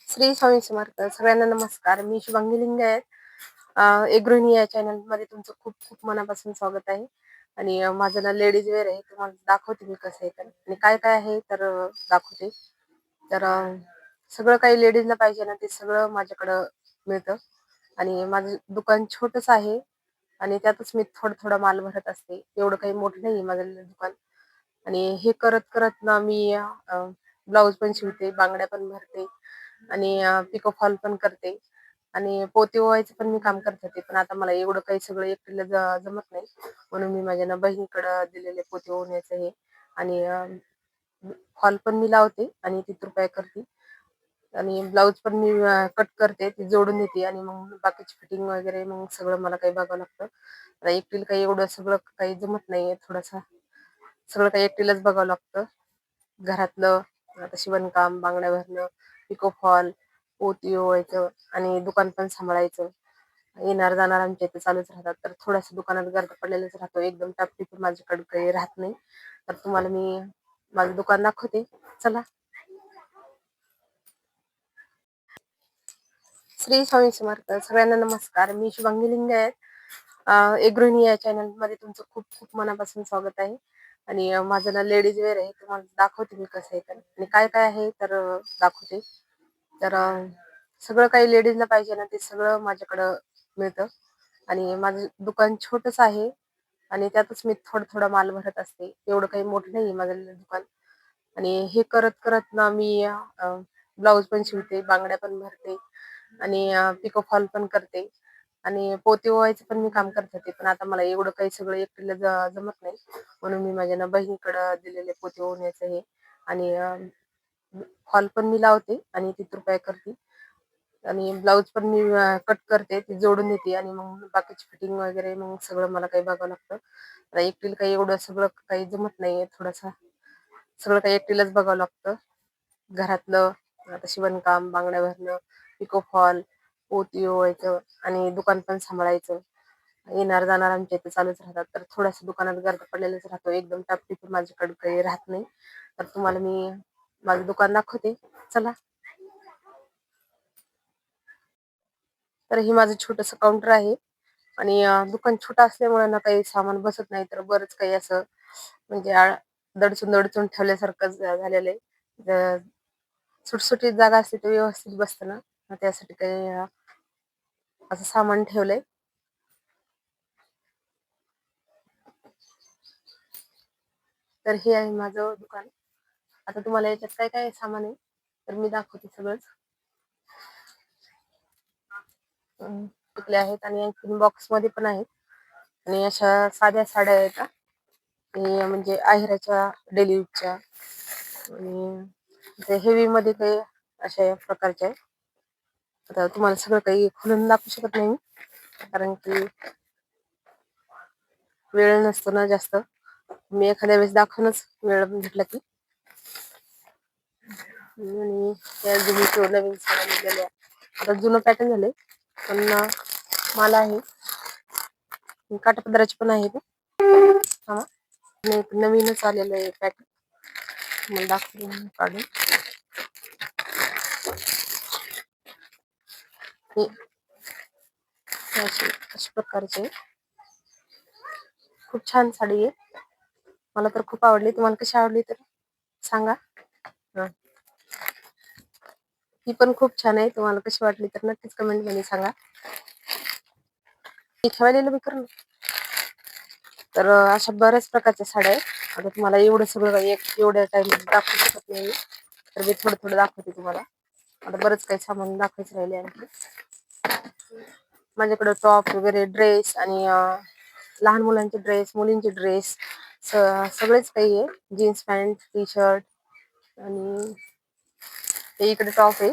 श्री स्वामी समर्थ. सगळ्यांना नमस्कार. मी शुभांगी लिंगायत. एक गृहिणी या चॅनलमध्ये तुमचं खूप खूप मनापासून स्वागत आहे. आणि माझं ना लेडीज वेअर आहे. तुम्हाला दाखवते मी कसं आहे तर आणि काय काय आहे तर दाखवते. तर सगळं काही लेडीजला पाहिजे ना ते सगळं माझ्याकडं मिळतं. आणि माझं दुकान छोटंच आहे आणि त्यातच मी थोडा माल भरत असते. एवढं काही मोठं नाही माझं दुकान. आणि हे करत करत ना मी ब्लाऊज पण शिवते, बांगड्या पण भरते आणि पिको फॉल पण करते आणि पोते ओवायचं पण मी काम करत होते. पण आता मला एवढं काही सगळं एकटीला जमत नाही. म्हणून मी माझ्या ना बहिणीकडं दिलेले पोते ओवण्याचं हे आणि फॉल पण मी लावते आणि ती रुपये करते आणि ब्लाऊज पण मी कट करते, ती जोडून देते आणि मग बाकीची फिटिंग वगैरे मग सगळं मला काही बघावं लागतं. आता एकटीला काही एवढं सगळं काही जमत नाहीये. सगळं काही एकटीलाच बघावं लागतं. घरातलं आता शिवणकाम, बांगड्या भरणं, पिको फॉल, पोती ओवायचं आणि दुकान पण सांभाळायचं. येणार जाणार आमच्या इथे चालूच राहतात. तर थोडंसं दुकानात गर्द पडलेलाच राहतो. एकदम टापटीप माझ्याकडे काही राहत नाही. तर तुम्हाला मी माझं दुकान दाखवते. चला. श्री स्वामी समर्थ. सगळ्यांना नमस्कार. मी शुभांगी लिंगायत. एक गृहिणी या चॅनलमध्ये तुमचं खूप खूप मनापासून स्वागत आहे. आणि माझं ना लेडीज वेअर आहे. तुम्हाला दाखवते मी कसं आहे तर आणि काय काय आहे तर दाखवते. तर सगळं काही लेडीजला पाहिजे ना ते सगळं माझ्याकडं मिळतं. आणि माझं दुकान छोटंच आहे आणि त्यातच मी थोडा माल भरत असते. एवढं काही मोठं नाही माझं दुकान. आणि हे करत करत ना मी ब्लाऊज पण शिवते, बांगड्या पण भरते आणि पिको फॉल पण करते आणि पोते ओवायचं पण मी काम करत होते. पण आता मला एवढं काही सगळं एकटीला जमत नाही. म्हणून मी माझ्या ना बहिणीकडं दिलेले पोते ओवण्याचं हे आणि फॉल पण मी लावते आणि ती रुपये करते आणि ब्लाऊज पण मी कट करते, ती जोडून देते आणि मग बाकीची फिटिंग वगैरे मग सगळं मला काही बघावं लागतं. आता एकटीला काही एवढं सगळं काही जमत नाहीये. सगळं काही एकटीलाच बघावं लागतं. घरातलं आता शिवणकाम, बांगड्या भरणं, पिको फॉल, पोती ओवायचं आणि दुकान पण सांभाळायचं. येणार जाणार आमच्या इथे चालूच राहतात. तर थोडंसं दुकानात गर्द पडलेलाच राहतो. एकदम टापटीप माझ्याकडे काही राहत नाही. तर तुम्हाला मी माझं दुकान दाखवते. चला. तर हे माझं छोटंसं काउंटर आहे आणि दुकान छोटं असल्यामुळे ना काही सामान बसत नाही. तर बरंच काही असं म्हणजे दडसून दडसून ठेवल्यासारखं झालेलं आहे. सुटसुटीत जागा असते ते व्यवस्थित बसतं ना, मग त्यासाठी काही असं सामान ठेवलंय. तर हे आहे माझं दुकान. आता तुम्हाला याच्यात काय काय सामान आहे तर मी दाखवते सगळंच. टिकले आहेत आणि आणखी बॉक्स मध्ये पण आहेत आणि अशा साध्या साड्या आहेत हे म्हणजे आहेराच्या डेली यूजच्या आणि हेवी मध्ये काही अशा प्रकारच्या आहेत. आता तुम्हाला सगळं काही खोलून दाखवू शकत नाही मी, कारण की वेळ नसतो ना जास्त. मी एखाद्या वेळेस दाखवूनच वेळ भेटला की. आणि त्या जुनी नवीन साड्या निघाल्या. आता जुनं पॅटर्न झालंय पण मला आहे काठापदराचे पण आहेत. हा एक नवीनच आलेलं आहे पॅटर्न, मला दाखवून काढून. हे अशा प्रकारचे खूप छान साडी आहे. मला तर खूप आवडली. तुम्हाला कशी आवडली तर सांगा. हा. ही पण खूप छान आहे. तुम्हाला कशी वाटली तर नक्कीच कमेंट मध्ये सांगा. ठेवायला बी कर ना. तर अशा बऱ्याच प्रकारच्या साड्या आहेत. आता तुम्हाला एवढं सगळं एवढ्या टाइम दाखवू शकत नाही मी. तर मी थोडं थोडं दाखवते तुम्हाला. आता बरंच काही सामान दाखवायचं राहिले आणखी. माझ्याकडे टॉप वगैरे, ड्रेस आणि लहान मुलांचे ड्रेस, मुलींचे ड्रेस सगळेच काही आहे. जीन्स पॅन्ट, टी शर्ट आणि हे इकडे टॉप आहे.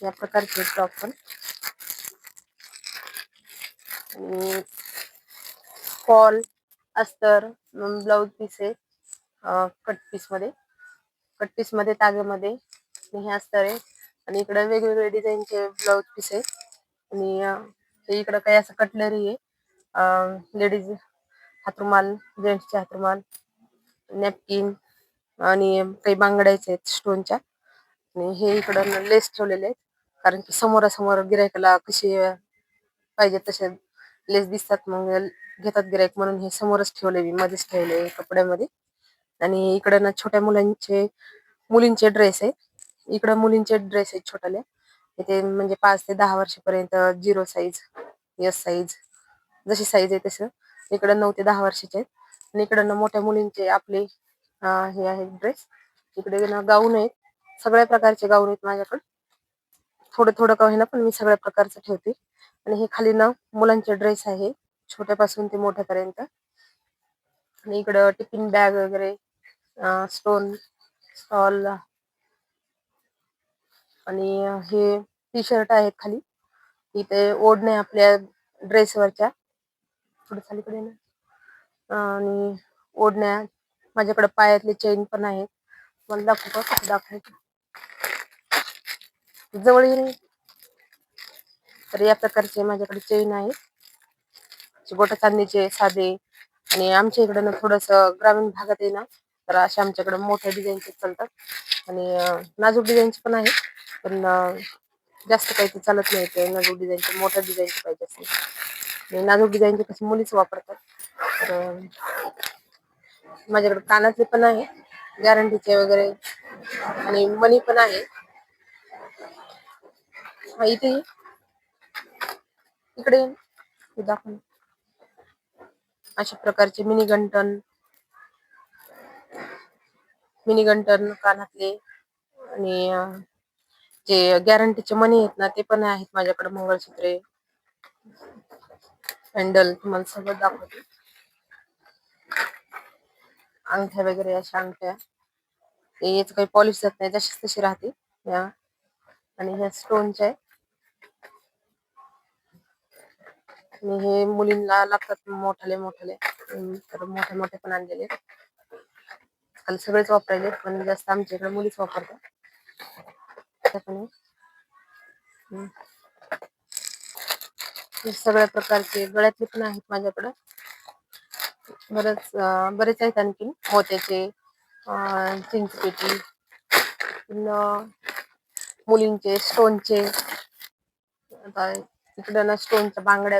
या प्रकारचे टॉप पण आणि फॉल, अस्तर, ब्लाऊज पीस आहे कट पीस मध्ये ताग्यामध्ये हे अस्तर आहे आणि इकडे वेगवेगळे डिझाईनचे ब्लाऊज पीस आहे आणि इकडं काही असं कटलरी आहे. लेडीज हातरुमाल, जेंट्सचे हातरुमाल, नॅपकिन आणि काही बांगड्याचे आहेत स्टोनच्या. आणि हे इकडं लेस ठेवलेले आहेत, कारण की समोरासमोर गिरायकाला कशी पाहिजे तसे लेस दिसतात, मग घेतात गिरायक, म्हणून हे समोरच ठेवले, मी मध्येच ठेवले कपड्यामध्ये. आणि इकडं ना छोट्या मुलींचे ड्रेस आहेत. इकडं मुलींचे ड्रेस आहेत छोट्याले, इथे म्हणजे 5 ते 10 वर्षापर्यंत 0 साईज, S साईज, जशी साईज आहे तसं. इकडं 9 ते 10 वर्षाचे आहेत. आणि इकडं मोठ्या मुलींचे आपले हे आहेत ड्रेस. इकडे ना गाऊन आहेत, सगळ्या प्रकारचे गाऊन आहेत माझ्याकडे. थोडं थोडं का होईना, पण मी सगळ्या प्रकारचं ठेवते. आणि हे खाली ना मुलांचे ड्रेस आहे, छोट्यापासून ते मोठ्यापर्यंत. आणि इकडं टिफिन बॅग वगैरे, स्टोन स्टॉल. आणि हे टी शर्ट आहेत खाली. इथे ओढण्या आपल्या ड्रेसवरच्या, थोडं खालीकडे ना. आणि ओढण्या, माझ्याकडे पायातले चेन पण आहेत. मला दाखवू का? दाखवायचं जवळ येईल. तर या प्रकारचे माझ्याकडे चेन आहे, गोटा चांदीचे साधे. आणि आमच्या इकडे ना थोडस ग्रामीण भागात आहे ना, तर अशा आमच्याकडे मोठ्या डिझाईनचे चालतात. आणि नाजूक डिझाईनचे पण आहे, पण जास्त काही ते चालत नाही, ते नाजूक डिझाईनचे, मोठ्या डिझाईनचे पाहिजे असेल. आणि नाजूक डिझाईनचे कशी मुलीच वापरतात. तर माझ्याकडे कानातले पण आहे, गॅरंटीचे वगैरे. आणि मनी पण आहे. इथे इकडे दाखव. अशा प्रकारचे मिनी गंटन कानातले. आणि जे गॅरंटीचे मनी आहेत ना, ते पण आहेत माझ्याकडे. मंगळसूत्रे, हँडल तुम्हाला सगळं दाखवते. अंगठ्या वगैरे, अशा अंगठ्या, याच काही पॉलिश जात नाही, जशीच तशी राहते या. आणि ह्या स्टोनच्या आहे. आणि हे मुलींना लागतात मोठाले, तर मोठे पण आणलेले. खाली सगळेच वापरायले, पण जास्त आमच्या इकडे मुलीच वापरतात. सगळ्या प्रकारचे गळ्यातले पण आहेत माझ्याकडं. बरेच आहेत आणखी मोत्याचे, चिंचपेटी, मुलींचे स्टोनचे. आता इकडे ना स्टोनच्या बांगड्या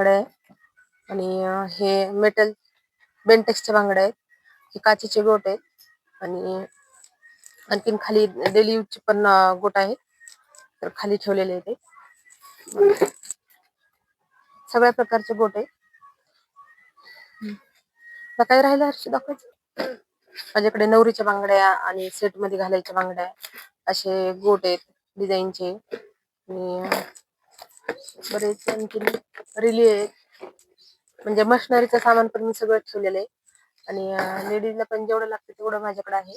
आहे. आणि हे मेटल बेंटेक्सच्या बांगड्या आहेत. हे काचेचे गोट आहेत. आणि आणखीन खाली डेली यूजचे पण गोट आहेत, तर खाली ठेवलेले आहे ते. सगळ्या प्रकारचे गोट आहे. काय राहिलं हर्ष दाखवायचं? माझ्याकडे नवरीच्या बांगड्या आणि सेट मध्ये घालायच्या बांगड्या, असे गोट आहेत डिझाईनचे. आणि बरेच आणखी रिली आहेत. म्हणजे मशनरीचं सामान पण मी सगळं ठेवलेलं आहे. आणि लेडीजला पण जेवढं लागतं तेवढं माझ्याकडे आहे.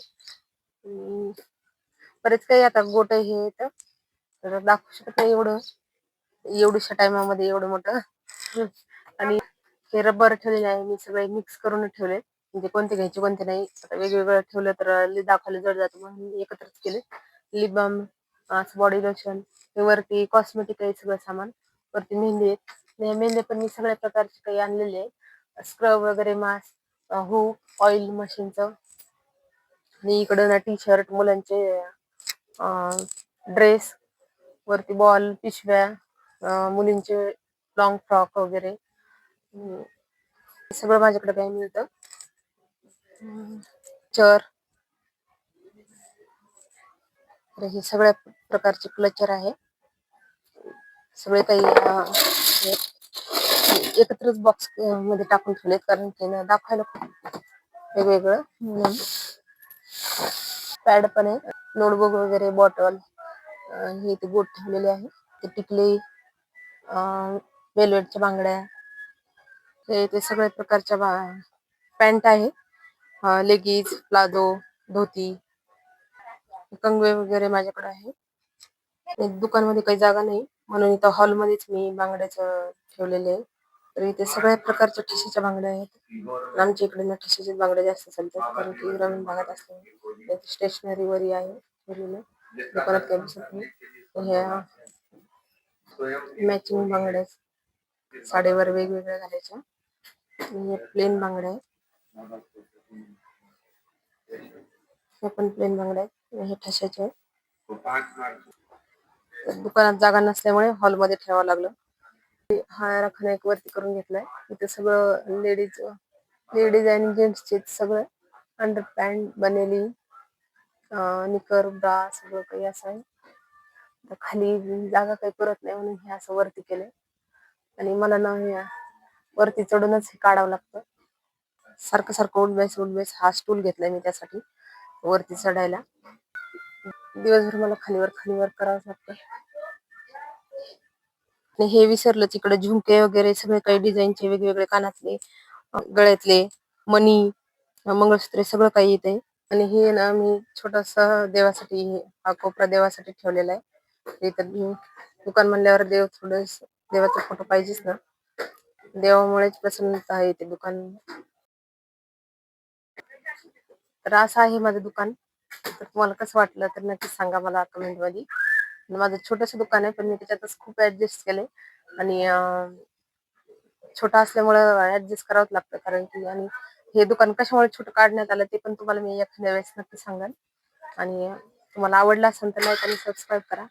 बरेच काही आता गोट हे तर दाखवू शकत नाही एवढ्याशा टायमामध्ये एवढं मोठं. आणि हे रबर ठेवलेले आहे, मी सगळे मिक्स करून ठेवले, म्हणजे कोणते घ्यायचे कोणते नाही. आता वेगवेगळं ठेवलं तर दाखवायला जड जातं, म्हणून एकत्रच केले. लिप बाम, बॉडी लोशन, हे वरती कॉस्मेटिक आहे सगळं सामान. वरती मेहंदी आहेत, मेहंदी पण मी सगळ्या प्रकारचे काही आणलेले आहे. स्क्रब वगैरे, मास्क, ऑइल मशीनचं. आणि इकडं ना टी शर्ट, मुलांचे ड्रेस, वरती बॉल, पिशव्या, मुलींचे लॉंग फ्रॉक वगैरे, सगळं माझ्याकडे काय मिळतं. हे सगळ्या प्रकारचे क्लचर आहे. सगळे काही एकत्रच बॉक्स मध्ये टाकून ठेवलेत, कारण ते दाखवायला खूप वेगवेगळं. पॅड पण आहे, नोटबुक वगैरे, बॉटल, हे ते गोट ठेवलेले आहे. ते टिकली, वेलवेटच्या बांगड्या, ते सगळ्या प्रकारच्या पॅन्ट आहे, लेगीज, प्लाझो, धोती, कंगवे वगैरे माझ्याकडे आहे. दुकानमध्ये काही जागा नाही, म्हणून इथं हॉलमध्येच मी बांगड्याच ठेवलेले आहे. तर इथे सगळ्या प्रकारच्या ठिशीच्या बांगड्या आहेत. आमच्या इकडे ना ठिशीच्या बांगड्या जास्त चालतात, कारण की ग्रामीण भागात असल्यामुळे. स्टेशनरी वरी आहे दुकानात, काही दिसत नाही. ह्या मॅचिंग बांगड्या, साडीवर वेगवेगळ्या घालायच्या. हे प्लेन बांगड्या आहे. हे पण प्लेन बांगड्या आहेत. हे ठशाचे आहेत. दुकानात जागा नसल्यामुळे हॉलमध्ये ठेवावं लागलं. हा रखाना एक वरती करून घेतलाय. इथे सगळं लेडीज आणि जेंट्सचे सगळं अंडर पॅन्ट बनेली निकर ब्रा सगळं काही असं आहे. तर खाली जागा काही पुरत नाही म्हणून हे असं वरती केलंय. आणि मला ना वरती चढूनच हे काढावं लागतं. सारखं सारखं उठ-बैस हा स्टूल घेतलाय मी त्यासाठी वरती चढायला. दिवसभर मला खालीवर करावंच लागतं. आणि हे विसरलं तिकडे झुमके वगैरे सगळे काही डिझाईनचे वेगवेगळे कानातले, गळ्यातले, मणी, मंगळसूत्रे सगळं काही येते. आणि हे ना मी छोटासा देवासाठी हा कोपरा देवासाठी ठेवलेला आहे. इथं दुकान म्हणल्यावर देवाचा फोटो पाहिजेच ना. देवामुळेच प्रसन्नता आहे ते दुकान. तर असं आहे माझं दुकान. तर तुम्हाला कसं वाटलं तर नक्की सांगा मला कमेंट मध्ये. माझं छोटस दुकान आहे पण मी त्याच्यातच खूप ऍडजस्ट केलंय. आणि छोटा असल्यामुळं ऍडजस्ट करावंच लागतं कारण की आणि हे दुकान कशामुळे छोटं काढण्यात आलं ते पण तुम्हाला मी एखाद्या वेळेस नक्की सांगाल. आणि तुम्हाला आवडलं असेल तर लाईक आणि सबस्क्राईब करा.